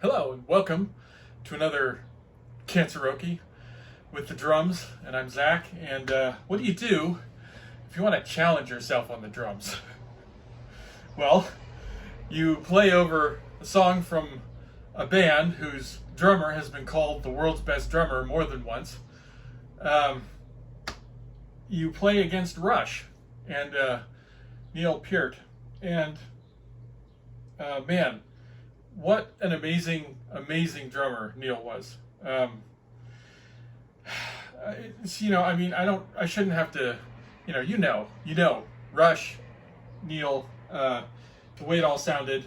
Hello and welcome to another Canceroke with the drums. And I'm Zach. And what do you do if you want to challenge yourself on the drums? Well, you play over a song from a band whose drummer has been called the world's best drummer more than once. You play against Rush and Neil Peart. And man, what an amazing drummer Neil was. I shouldn't have to, Rush, Neil, the way it all sounded,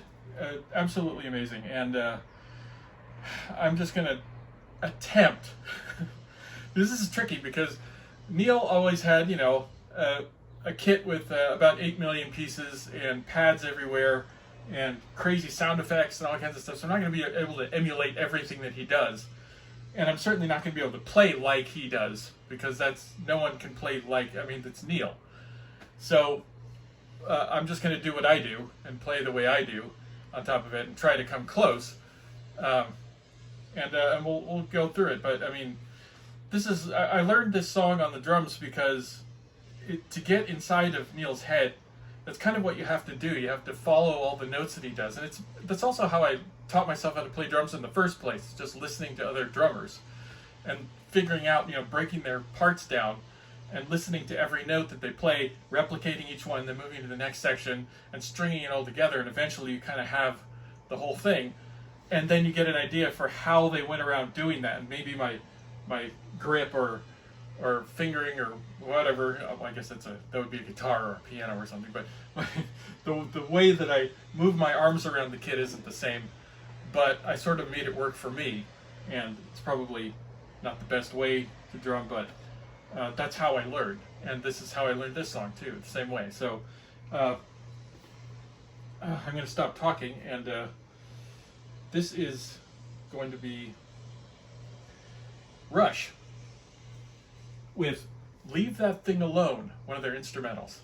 absolutely amazing. And I'm just gonna attempt. This is tricky because Neil always had, a kit with about 8 million pieces and pads everywhere and crazy sound effects and all kinds of stuff. So I'm not going to be able to emulate everything that he does. And I'm certainly not going to be able to play like he does, because no one can play it's Neil. So I'm just going to do what I do and play the way I do on top of it and try to come close. And we'll go through it. But I learned this song on the drums because to get inside of Neil's head, that's kind of what you have to do. You have to follow all the notes that he does. And that's also how I taught myself how to play drums in the first place, just listening to other drummers and figuring out, breaking their parts down and listening to every note that they play, replicating each one, then moving to the next section and stringing it all together. And eventually you kind of have the whole thing. And then you get an idea for how they went around doing that. And maybe my grip or fingering or whatever. I guess that would be a guitar or a piano or something. But the way that I move my arms around the kit isn't the same. But I sort of made it work for me, and it's probably not the best way to drum, but that's how I learned. And this is how I learned this song too, the same way. So I'm going to stop talking, and this is going to be Rush with Leave That Thing Alone, one of their instrumentals.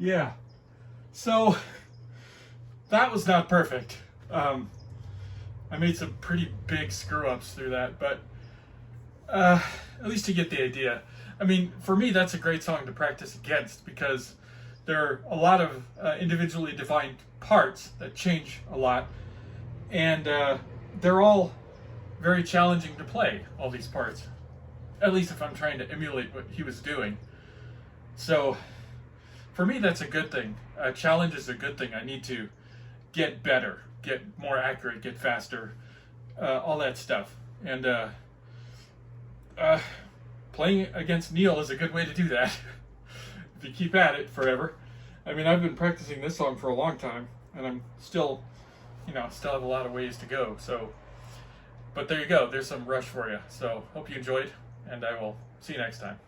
Yeah. So that was not perfect. I made some pretty big screw ups through that, but at least you get the idea. I mean, for me, that's a great song to practice against because there are a lot of individually defined parts that change a lot, and they're all very challenging to play, all these parts. At least if I'm trying to emulate what he was doing. So, for me, that's a good thing. A challenge is a good thing. I need to get better, get more accurate, get faster, all that stuff. And playing against Neil is a good way to do that. If you keep at it forever. I mean, I've been practicing this song for a long time, and I'm still have a lot of ways to go. So, but there you go. There's some Rush for you. So, hope you enjoyed, and I will see you next time.